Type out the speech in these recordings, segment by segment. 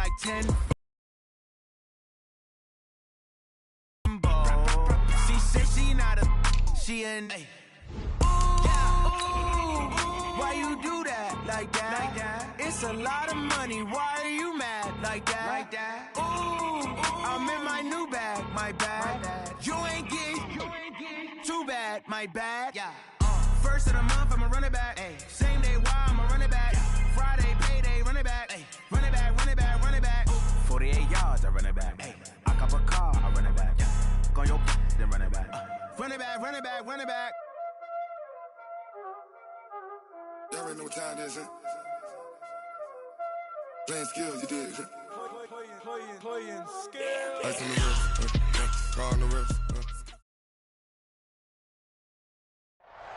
like 10. She said she not a, she an A. Why you do that like that? It's a lot of money. Why are you mad like that? Ooh, I'm in my new bag, my bad. You ain't get too bad, my bad. First of the month, I'ma run it back. Same day, why I'ma run it back. Friday, payday, run it back. Run it back, run it back, run it back. 48 yards, I run it back. I cop a car, I run it back. Go on your then run it back. Run it back, run it back, run it back. Y'all already know what time it is, huh? Playing skills, you did. Playing skills. Ice on the wrist, car on the wrist.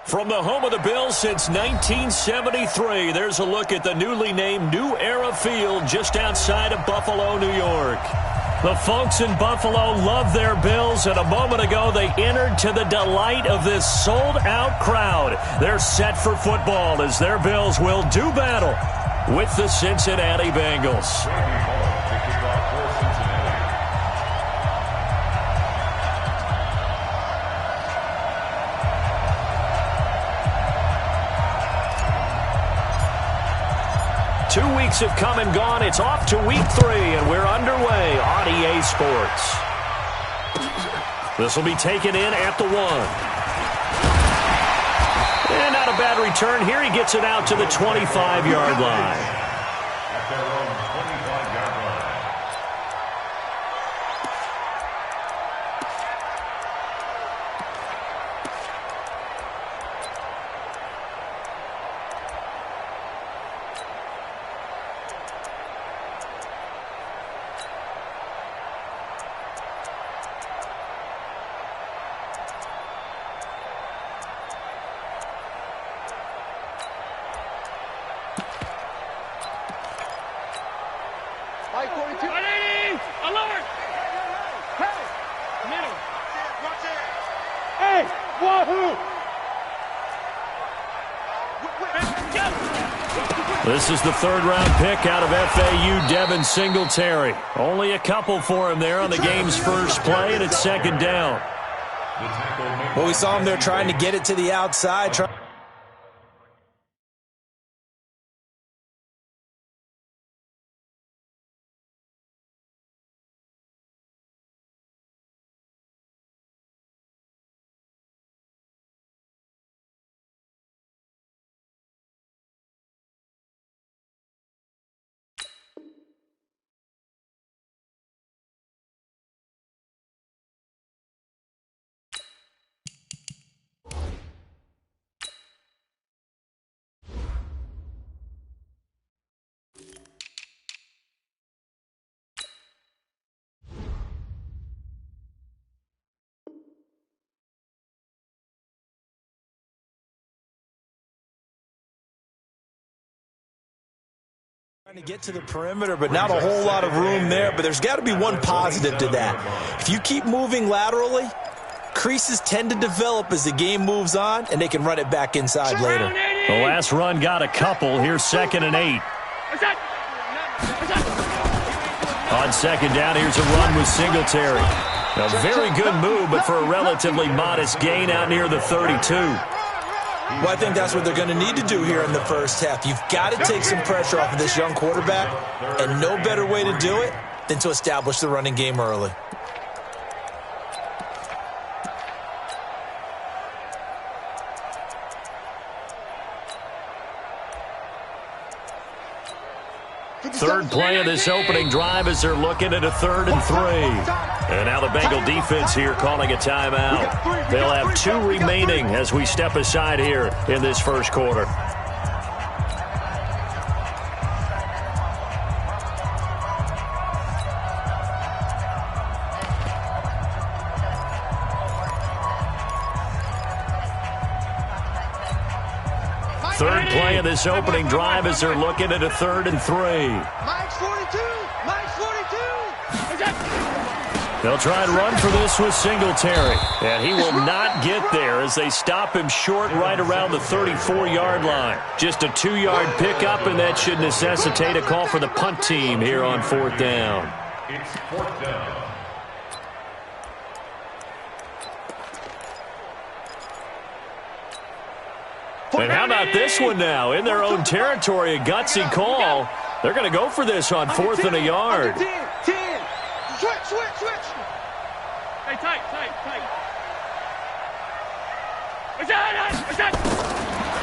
From the home of the Bills since 1973, there's a look at the newly named New Era Field just outside of Buffalo, New York. The folks in Buffalo love their Bills, and a moment ago they entered to the delight of this sold-out crowd. They're set for football as their Bills will do battle with the Cincinnati Bengals. 2 weeks have come and gone. It's off to week 3, and we're underway on EA Sports. This will be taken in at the 1. And not a bad return here. He gets it out to the 25-yard line. This is the third-round pick out of FAU, Devin Singletary. Only a couple for him there on the game's first play, and it's second down. Well, we saw him there trying to get it to the outside. Trying to get to the perimeter, but not a whole lot of room there. But there's got to be one positive to that. If you keep moving laterally, creases tend to develop as the game moves on, and they can run it back inside later. The last run got a couple. Here's 2nd and 8. On second down, here's a run with Singletary. A very good move, but for a relatively modest gain out near the 32. Well, I think that's what they're going to need to do here in the first half. You've got to take some pressure off of this young quarterback, and no better way to do it than to establish the running game early. Third play of this opening drive as they're looking at a 3rd and 3. And now the Bengal defense here calling a timeout. They'll have 2 remaining as we step aside here in this first quarter. Third play of this opening drive as they're looking at a 3rd and 3. Mike's 42! Mike's 42! They'll try and run for this with Singletary. And he will not get there as they stop him short right around the 34-yard line. Just a 2-yard pickup, and that should necessitate a call for the punt team here on 4th down. It's 4th down. And how about this one now? In their own territory, a gutsy call. They're going to go for this on 4th and a yard. 10. Switch. Hey, tight.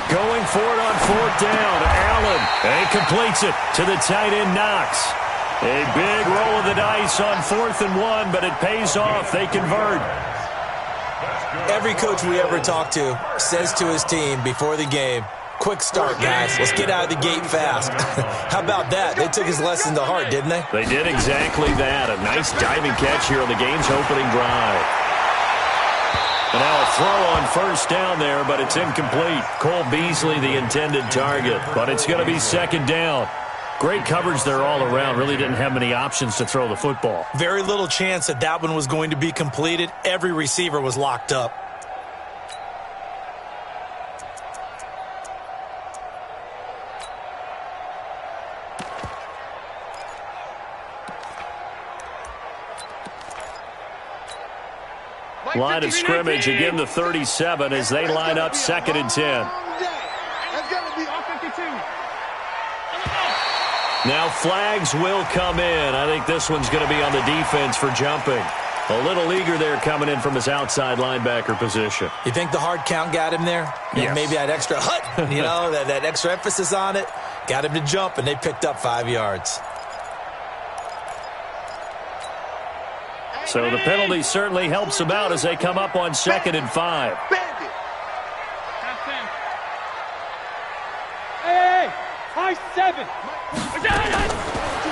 Going for it on 4th down. Allen. And he completes it to the tight end, Knox. A big roll of the dice on 4th and 1, but it pays off. They convert. Every coach we ever talk to says to his team before the game, quick start, guys. Let's get out of the gate fast. How about that? They took his lesson to heart, didn't they? They did exactly that. A nice diving catch here on the game's opening drive. And now a throw on 1st down there, but it's incomplete. Cole Beasley, the intended target, but it's going to be 2nd down. Great coverage there all around. Really didn't have many options to throw the football. Very little chance that one was going to be completed. Every receiver was locked up. Line of scrimmage, again the 37 as they line up 2nd and 10. Now flags will come in. I think this one's going to be on the defense for jumping. A little eager there coming in from his outside linebacker position. You think the hard count got him there? Yes. Maybe that extra hut, that extra emphasis on it. Got him to jump, and they picked up 5 yards. So the penalty certainly helps them out as they come up on 2nd and 5. Hey, high 7.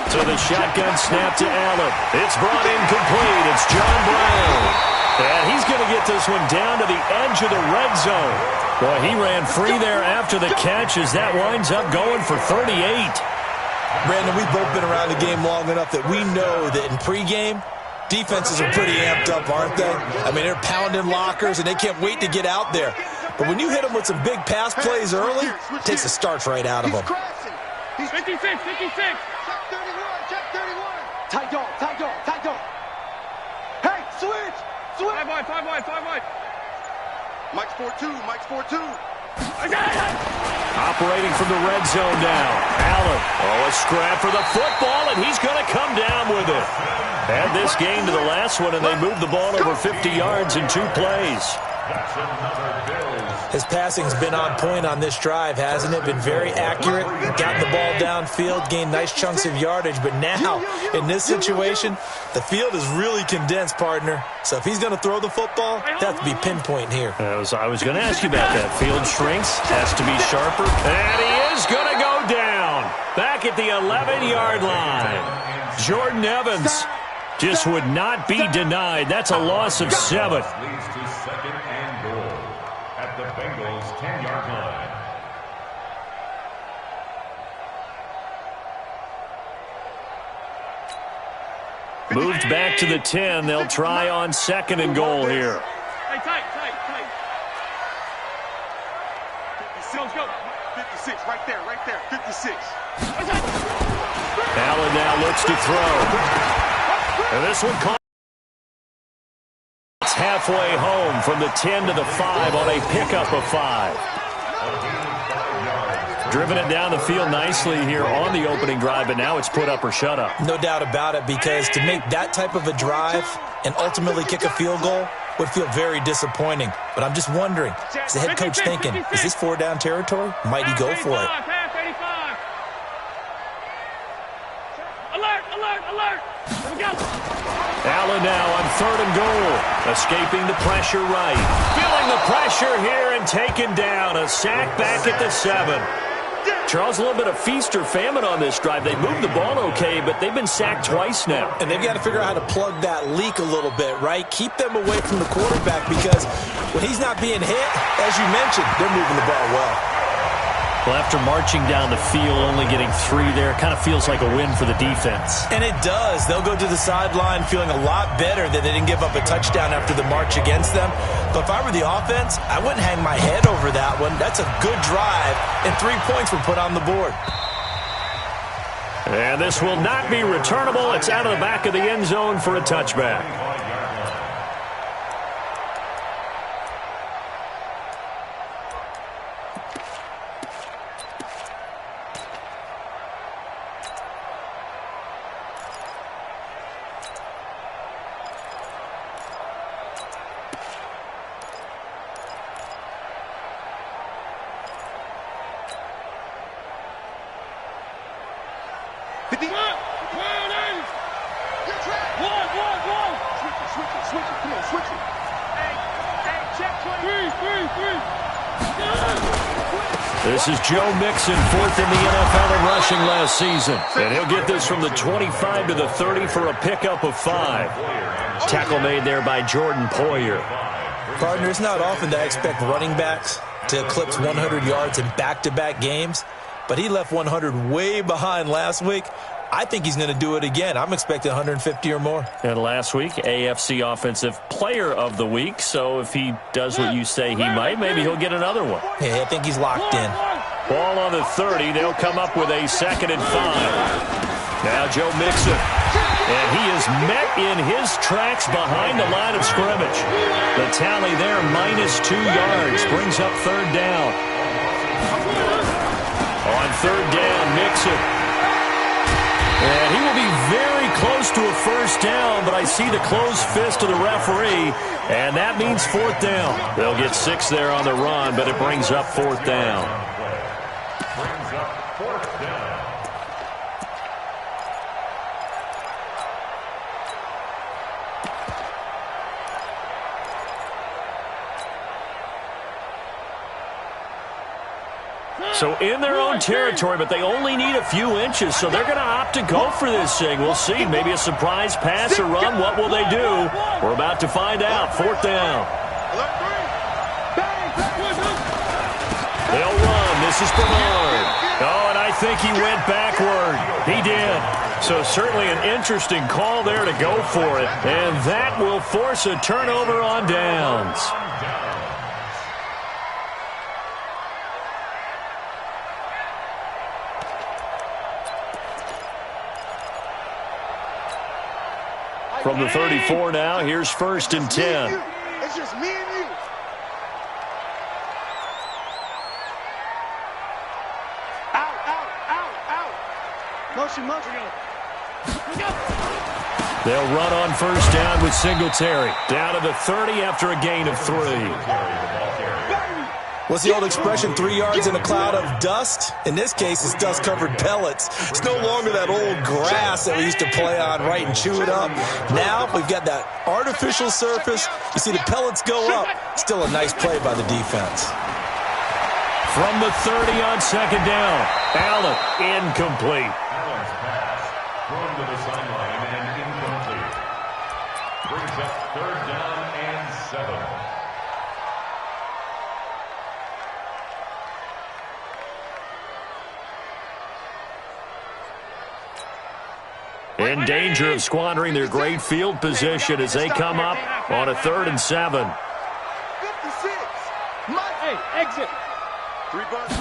So the shotgun snap to Allen. It's brought in complete. It's John Brown. And he's going to get this one down to the edge of the red zone. Boy, he ran free there after the catch as that winds up going for 38. Brandon, we've both been around the game long enough that we know that in pregame, defenses are pretty amped up, aren't they? I mean, they're pounding lockers, and they can't wait to get out there. But when you hit them with some big pass plays early, it takes the starch right out of them. 56. Check 31. Tight dog. Hey, switch. 5 wide. Mike's 4-2. Operating from the red zone now. Allen. A scrap for the football, and he's going to come down with it. Add this game to the last one, and they moved the ball over 50 yards in 2 plays. His passing's been on point on this drive, hasn't it? Been very accurate, gotten the ball downfield, gained nice chunks of yardage. But now, in this situation, the field is really condensed, partner. So if he's going to throw the football, that has to be pinpoint here. I was going to ask you about that. Field shrinks, has to be sharper. And he is going to go down. Back at the 11-yard line. Jordan Evans just would not be denied. That's a loss of 7. Leads to 2nd and goal at the Bengals' 10-yard line. Moved back to the 10. They'll try on 2nd and goal here. Hey, tight. 56, right there. 56. Allen now looks to throw. And this one caught. It's halfway home from the 10 to the 5 on a pickup of 5. Driven it down the field nicely here on the opening drive, but now it's put up or shut up. No doubt about it, because to make that type of a drive and ultimately kick a field goal would feel very disappointing. But I'm just wondering, is the head coach thinking, is this 4-down territory? Might he go for it? Alert! Here we go. Allen now on 3rd and goal. Escaping the pressure right. Feeling the pressure here and taken down. A sack back at the 7. Charles, a little bit of feast or famine on this drive. They moved the ball okay, but they've been sacked twice now. And they've got to figure out how to plug that leak a little bit, right? Keep them away from the quarterback, because when he's not being hit, as you mentioned, they're moving the ball well. Well, after marching down the field, only getting 3 there, kind of feels like a win for the defense. And it does. They'll go to the sideline feeling a lot better that they didn't give up a touchdown after the march against them. But if I were the offense, I wouldn't hang my head over that one. That's a good drive, and 3 points were put on the board. And this will not be returnable. It's out of the back of the end zone for a touchback. This is Joe Mixon, 4th in the NFL in rushing last season. And he'll get this from the 25 to the 30 for a pickup of 5. Tackle made there by Jordan Poyer. Partner, it's not often that I expect running backs to eclipse 100 yards in back-to-back games, but he left 100 way behind last week. I think he's going to do it again. I'm expecting 150 or more. And last week, AFC Offensive Player of the Week. So if he does what you say he might, maybe he'll get another one. Yeah, I think he's locked in. Ball on the 30. They'll come up with a 2nd and 5. Now Joe Mixon. And he is met in his tracks behind the line of scrimmage. The tally there, -2 yards, brings up 3rd down. On 3rd down, Mixon. And he will be very close to a 1st down, but I see the closed fist of the referee, and that means 4th down. They'll get 6 there on the run, but it brings up 4th down. Brings up 4th down. So in their own territory, but they only need a few inches, so they're going to opt to go for this thing. We'll see. Maybe a surprise pass or run. What will they do? We're about to find out. 4th down. They'll run. This is Bernard. Oh, and I think he went backward. He did. So certainly an interesting call there to go for it. And that will force a turnover on downs. From the 34 now, here's 1st and 10. It's just me and you. Out. Motion. They'll run on 1st down with Singletary. Down to the 30 after a gain of 3. What's the old expression, 3 yards in a cloud of dust? In this case, it's dust-covered pellets. It's no longer that old grass that we used to play on, right, and chew it up. Now we've got that artificial surface. You see the pellets go up. Still a nice play by the defense. From the 30 on 2nd down, Allen, incomplete. Allen's pass thrown to the sideline and incomplete. Brings up 3rd down and 7. In danger of squandering their great field position as they come up on a 3rd and 7. 56. Hey, exit. 3 bucks.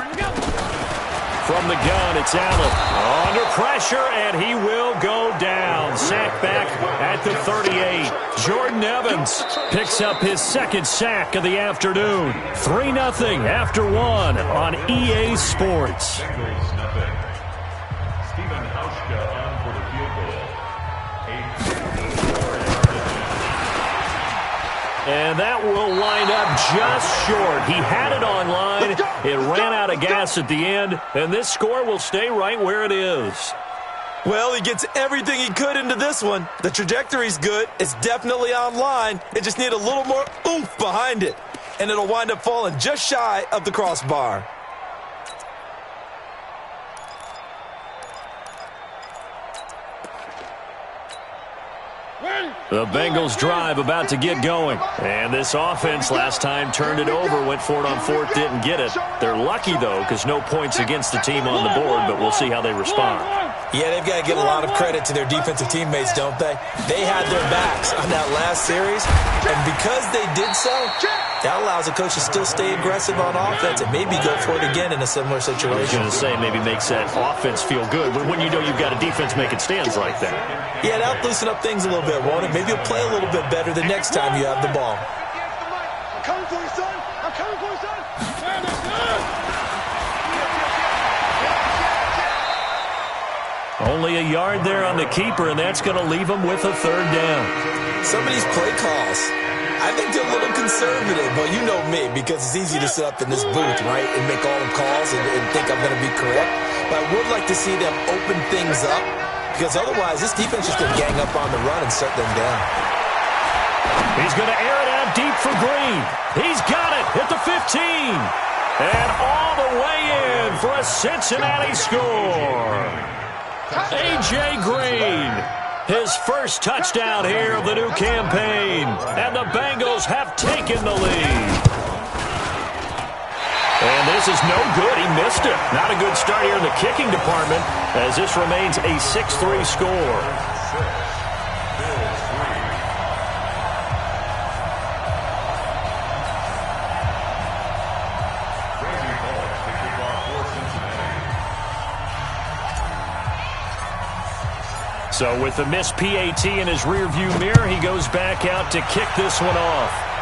From the gun, it's Allen. Under pressure, and he will go down. Sack back at the 38. Jordan Evans picks up his 2nd sack of the afternoon. 3-0 after 1 on EA Sports. Bengals nothing. Stephen Hauschka on for the field goal. And that will wind up just short. He had it on line. It ran out of gas at the end, and this score will stay right where it is. Well, he gets everything he could into this one. The trajectory's good. It's definitely online. It just needs a little more oomph behind it, and it'll wind up falling just shy of the crossbar. The Bengals drive about to get going. And this offense last time turned it over, went for it on fourth, didn't get it. They're lucky, though, because no points against the team on the board, but we'll see how they respond. Yeah, they've got to give a lot of credit to their defensive teammates, don't they? They had their backs on that last series, and because they did so, that allows the coach to still stay aggressive on offense and maybe go for it again in a similar situation. I was going to say maybe makes that offense feel good, but when you know you've got a defense making stands like that. Yeah, that'll loosen up things a little bit, won't it? Maybe you'll play a little bit better the next time you have the ball. I'm coming for you, son. I'm coming for you, son. Only a yard there on the keeper, and that's going to leave him with a third down. Some of these play calls, I think they're a little conservative. Well, you know me, because it's easy to sit up in this booth, right, and make all the calls and think I'm going to be correct. But I would like to see them open things up, because otherwise this defense is going to gang up on the run and shut them down. He's going to air it out deep for Green. He's got it at the 15. And all the way in for a Cincinnati score. A.J. Green, his first touchdown here of the new campaign. And the Bengals have taken the lead. And this is no good. He missed it. Not a good start here in the kicking department as this remains a 6-3 score. So with the missed PAT in his rearview mirror, he goes back out to kick this one off.